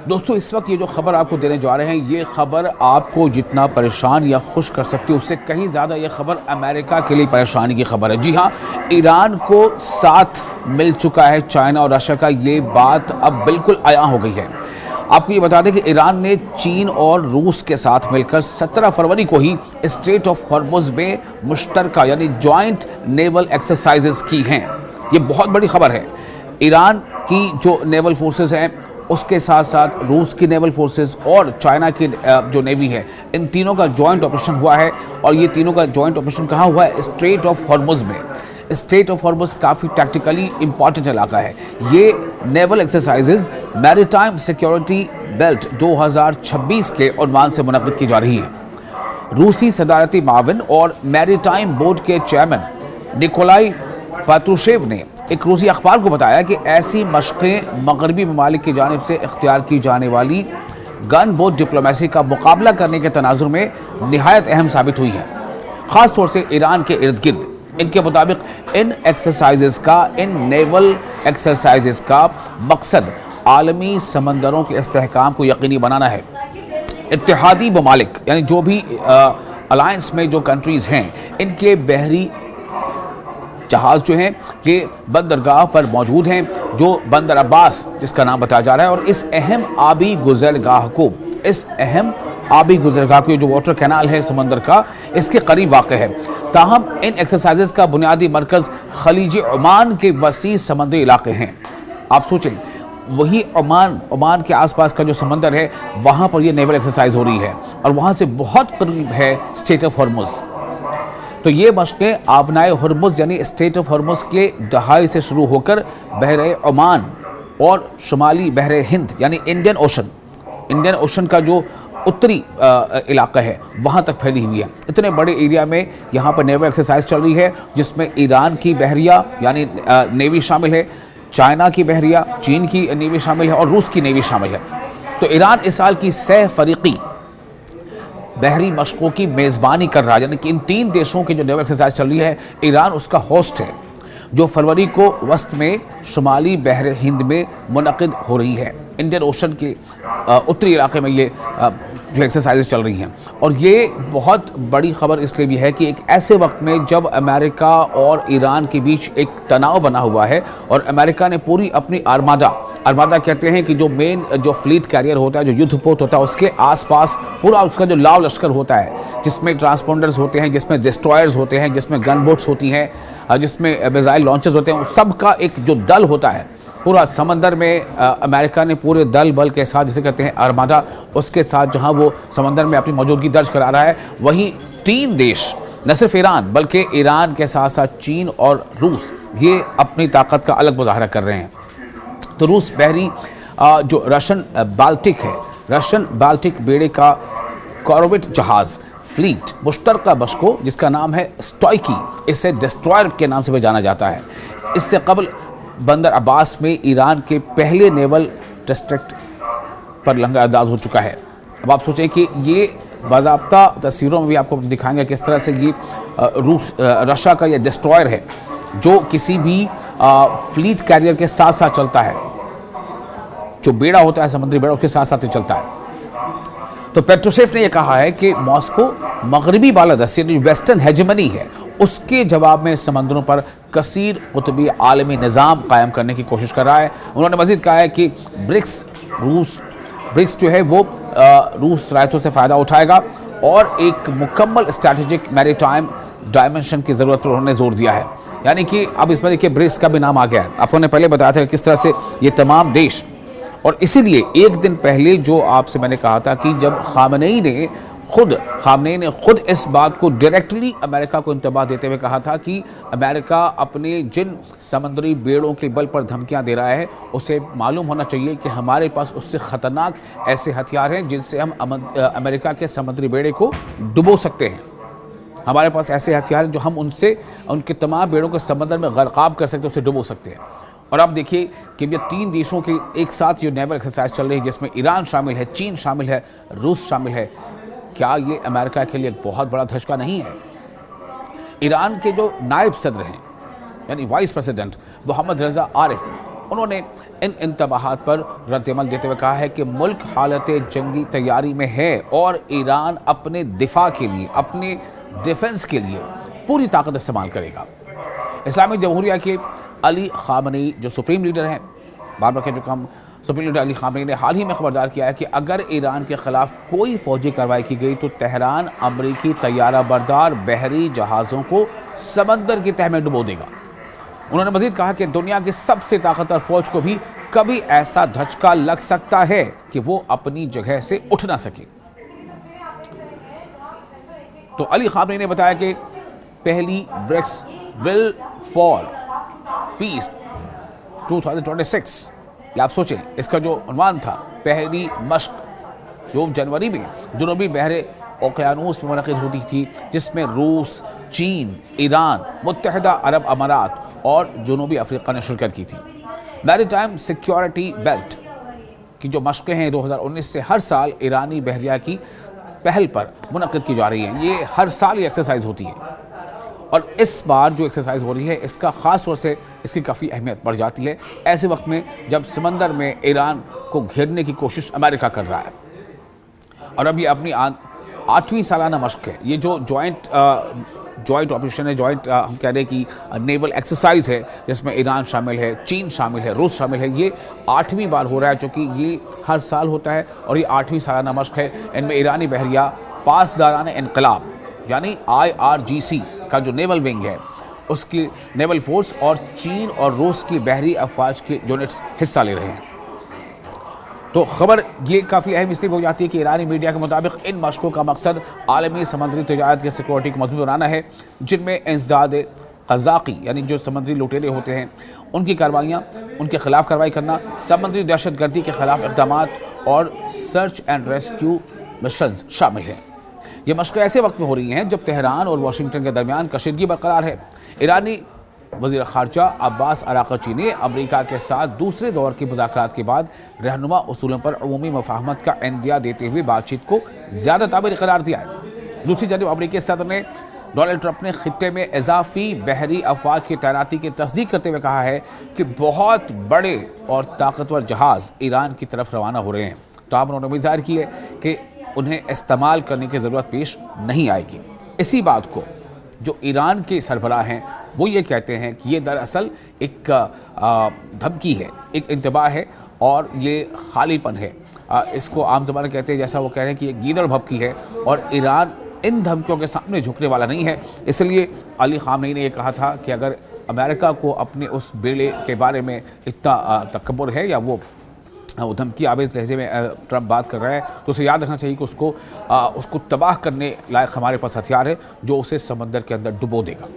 दोस्तों इस वक्त ये जो खबर आपको देने जा रहे हैं, ये खबर आपको जितना परेशान या खुश कर सकती है उससे कहीं ज़्यादा ये खबर अमेरिका के लिए परेशानी की खबर है। जी हाँ, ईरान को साथ मिल चुका है चाइना और रशिया का, ये बात अब बिल्कुल आया हो गई है। आपको ये बता दें कि ईरान ने चीन और रूस के साथ मिलकर 17 फरवरी को ही स्ट्रेट ऑफ हॉर्मुज़ में मुश्तरका यानी जॉइंट नेवल एक्सरसाइजेस की हैं। ये बहुत बड़ी खबर है। ईरान की जो नेवल फोर्सेस हैं उसके साथ साथ रूस की नेवल फोर्सेस और चाइना की जो नेवी है, इन तीनों का जॉइंट ऑपरेशन हुआ है। और ये तीनों का जॉइंट ऑपरेशन कहाँ हुआ है? स्ट्रेट ऑफ हॉर्मुज़ में। स्ट्रेट ऑफ हॉर्मुज़ काफ़ी टैक्टिकली इंपॉर्टेंट इलाका है। ये naval exercises maritime security belt 2026 के उन्वान से मुनक़्क़िद की जा रही है। रूसी सदारती माविन और मैरीटाइम बोर्ड के चेयरमैन निकोलाई पात्रुशेव ने एक रूसी अखबार को बताया कि ऐसी मशक़ें मगरबी ममालिक की जानिब से इख्तियार की जाने वाली गन बोट डिप्लोमेसी का मुकाबला करने के तनाजुर में निहायत अहम साबित हुई है, ख़ास तौर से ईरान के इर्द गिर्द। इनके मुताबिक इन नेवल एक्सरसाइजेस का मकसद आलमी समंदरों के इस्तेहकाम को यकीनी बनाना है। इत्तेहादी ममालिक यानी जो भी अलायंस में जो कंट्रीज़ हैं, इनके बहरी जहाज़ जो हैं ये बंदरगाह पर मौजूद हैं, जो बंदर अब्बास जिसका नाम बताया जा रहा है। और इस अहम आबी गुज़रगाह को जो वाटर कैनाल है समंदर का, इसके करीब वाक़ है। ताहम इन एक्सरसाइजेस का बुनियादी मरकज़ खलीज ओमान के वसी समुद्री इलाके हैं। आप सोचें, वही ओमान के आसपास का जो समंदर है वहाँ पर ये नेवल एक्सरसाइज हो रही है और वहाँ से बहुत करीब है स्ट्रेट ऑफ हॉर्मुज़। तो ये मशक़ें आबनाए हॉर्मुज़ यानी स्ट्रेट ऑफ हॉर्मुज़ के दहाई से शुरू होकर बहरे ओमान और शुमाली बहरे हिंद यानी इंडियन ओशन का जो उत्तरी इलाका है वहाँ तक फैली हुई है। इतने बड़े एरिया में यहाँ पर नेवल एक्सरसाइज चल रही है, जिसमें ईरान की बहरिया यानी नेवी शामिल है, चाइना की बहरिया चीन की नेवी शामिल है और रूस की नेवी शामिल है। तो ईरान इस साल की सह फरीकी बहरी मशकों की मेज़बानी कर रहा है, यानी कि इन तीन देशों की जो नेवल एक्सरसाइज चल रही है, ईरान उसका होस्ट है, जो फरवरी को वस्त में शुमाली बहर हिंद में मुनक़िद हो रही है। इंडियन ओशन के उत्तरी इलाके में ये एक्सरसाइजेज चल रही हैं। और ये बहुत बड़ी खबर इसलिए भी है कि एक ऐसे वक्त में जब अमेरिका और ईरान के बीच एक तनाव बना हुआ है और अमेरिका ने पूरी अपनी आर्मादा कहते हैं कि जो मेन जो फ्लीट कैरियर होता है, जो युद्धपोत होता है, उसके आसपास पूरा उसका जो लाव लश्कर होता है, जिसमें ट्रांसपोंडर्स होते हैं, जिसमें डिस्ट्रॉयर्स होते हैं, जिसमें गन बोट्स होती हैं, जिसमें मिसाइल लॉन्चर्स होते हैं, सब का एक जो दल होता है पूरा समंदर में, अमेरिका ने पूरे दल बल के साथ, जिसे कहते हैं आर्मादा, उसके साथ जहां वो समंदर में अपनी मौजूदगी दर्ज करा रहा है, वहीं तीन देश, न सिर्फ ईरान बल्कि ईरान के साथ साथ चीन और रूस, ये अपनी ताकत का अलग मुजाहरा कर रहे हैं। तो रूस बहरी जो रशियन बाल्टिक बेड़े का कॉर्वेट जहाज़ फ्लीट मुश्तरका बशको, जिसका नाम है स्टॉइकी, इसे डिस्ट्रॉयर के नाम से भी जाना जाता है। इससे कबल बंदर अब्बास में ईरान के पहले नेवल डिस्ट्रिक्ट पर लंगरअंदाज हो चुका है। अब आप सोचें कि ये बाज़ाब्ता तस्वीरों में भी आपको दिखाएंगे किस तरह से ये रशिया का ये डिस्ट्रॉयर है, जो किसी भी फ्लीट कैरियर के साथ साथ चलता है, जो बेड़ा होता है समुद्री बेड़ा उसके साथ साथ ही चलता है। तो पेट्रोशेव ने यह कहा है कि मॉस्को मगरबी बालादस्ती यानी वेस्टर्न हेजेमनी है, उसके जवाब में समंदरों पर कसीर कुतुबी आलमी निज़ाम कायम करने की कोशिश कर रहा है। उन्होंने मज़ीद कहा है कि ब्रिक्स जो है वो रूस रायतों से फ़ायदा उठाएगा और एक मुकम्मल स्ट्रैटेजिक मैरीटाइम डायमेंशन की ज़रूरत पर उन्होंने जोर दिया है। यानी कि अब इसमें देखिए ब्रिक्स का भी नाम आ गया है। आपको ने पहले बताया था कि किस तरह से ये तमाम देश, और इसीलिए एक दिन पहले जो आपसे मैंने कहा था कि जब खामनेई ने खुद इस बात को डायरेक्टली अमेरिका को इंतबाह देते हुए कहा था कि अमेरिका अपने जिन समुद्री बेड़ों के बल पर धमकियां दे रहा है, उसे मालूम होना चाहिए कि हमारे पास उससे ख़तरनाक ऐसे हथियार हैं जिनसे हम अमेरिका के समुद्री बेड़े को डुबो सकते हैं। हमारे पास ऐसे हथियार हैं जो हम उनके तमाम बेड़ों को समंदर में गर्काब कर सकते हैं, उसे डुबो सकते हैं। और अब देखिए कि ये तीन देशों के एक साथ ये नेवल एक्सरसाइज चल रही है, जिसमें ईरान शामिल है, चीन शामिल है, रूस शामिल है। क्या ये अमेरिका के लिए एक बहुत बड़ा धचका नहीं है? ईरान के जो नायब सदर हैं यानी वाइस प्रेसिडेंट मोहम्मद रज़ा आरिफ, उन्होंने इन इंतबाहात पर रद्दअमल देते हुए कहा है कि मुल्क हालत जंगी तैयारी में है और ईरान अपने दिफा के लिए, अपने डिफेंस के लिए पूरी ताकत इस्तेमाल करेगा। इस्लामिक जमहूरिया के अली खामनेई जो सुप्रीम लीडर हैं, बार बार कह चुका हम, सुप्रीम लीडर अली खामनेई ने हाल ही में खबरदार किया है कि अगर ईरान के खिलाफ कोई फौजी कार्रवाई की गई तो तेहरान अमरीकी तैयारा बरदार बहरी जहाज़ों को समंदर की तह में डुबो देगा। उन्होंने मजीद कहा कि दुनिया की सबसे ताकतवर फौज को भी कभी ऐसा धचका लग सकता है कि वो अपनी जगह से उठ ना सके। तो अली खामनेई ने बताया कि पहली ब्रिक्स विल फॉर पीस 2026, या आप सोचें इसका जो उन्वान था, पहली मश्क जो जनवरी में जनूबी बहरे ओकियानूस में मुनक़िद होती थी, जिसमें रूस, चीन, ईरान, मुत्तहिदा अरब अमारात और जनूबी अफ्रीका ने शिरकत की थी। मैरीटाइम सिक्योरिटी बेल्ट की जो मशक़ें हैं 2019 से हर साल ईरानी बहरिया की पहल पर मुनक़िद की जा रही हैं। ये हर साल ये एक्सरसाइज होती है और इस बार जो एक्सरसाइज हो रही है इसका ख़ास तौर से इसकी काफ़ी अहमियत बढ़ जाती है ऐसे वक्त में जब समंदर में ईरान को घेरने की कोशिश अमेरिका कर रहा है। और अब ये अपनी 8वीं सालाना मशक़ है। ये जो जॉइंट ऑपरेशन है, हम कह रहे हैं कि नेवल एक्सरसाइज है, जिसमें ईरान शामिल है, चीन शामिल है, रूस शामिल है। ये 8वीं बार हो रहा है, चूँकि ये हर साल होता है और ये 8वीं सालाना मशक़ है। इनमें ईरानी बहरिया पासदारान इनकलाब यानी IRGC का जो नेवल विंग है उसकी नेवल फोर्स और चीन और रूस की बहरी अफवाज के यूनिट्स हिस्सा ले रहे हैं। तो खबर ये काफ़ी अहम इसलिए हो जाती है कि ईरानी मीडिया के मुताबिक इन मशक़ों का मकसद आलमी समुद्री तजारत की सिक्योरिटी को मजबूत बनाना है, जिनमें इंसदाद क़ज़ाक़ी यानी जो समुद्री लुटेरे होते हैं उनकी कार्रवाइयाँ, उनके खिलाफ कार्रवाई करना, समुद्री दहशतगर्दी के खिलाफ इक़दाम और सर्च एंड रेस्क्यू मिशन शामिल हैं। ये मशक़ें ऐसे वक्त में हो रही हैं जब तेहरान और वाशिंगटन के दरमियान कशीदगी बरकरार है। ईरानी वज़ीर ख़ारजा अब्बास अराक़ची ने अमरीका के साथ दूसरे दौर के मुज़ाकरात के बाद रहनुमा उसूलों पर अमूमी मुफ़ाहमत का इंदिया देते हुए बातचीत को ज़्यादा ताबीर करार दिया है। दूसरी जानब अमरीकी सदर ने डोनाल्ड ट्रंप ने खित्ते में इजाफी बहरी अफवाज की तैनाती की तस्दीक करते हुए कहा है कि बहुत बड़े और ताकतवर जहाज़ ईरान की तरफ रवाना हो रहे हैं। तो आप उन्होंने उम्मीद ज़ाहिर की है कि उन्हें इस्तेमाल करने की ज़रूरत पेश नहीं आएगी। इसी बात को जो ईरान के सरबराह हैं वो ये कहते हैं कि ये दरअसल एक धमकी है, एक इंतबाह है और ये खालीपन है। इसको आम ज़बान कहते हैं, जैसा वो कह रहे हैं कि ये गीदड़ भभकी है और ईरान इन धमकियों के सामने झुकने वाला नहीं है। इसलिए अली खामनेई ने यह कहा था कि अगर अमेरिका को अपने उस बेड़े के बारे में इतना तकब्बुर है या वो धमकी आवेज़ लहजे में ट्रंप बात कर रहा है तो उसे याद रखना चाहिए कि उसको तबाह करने लायक हमारे पास हथियार है जो उसे समंदर के अंदर डुबो देगा।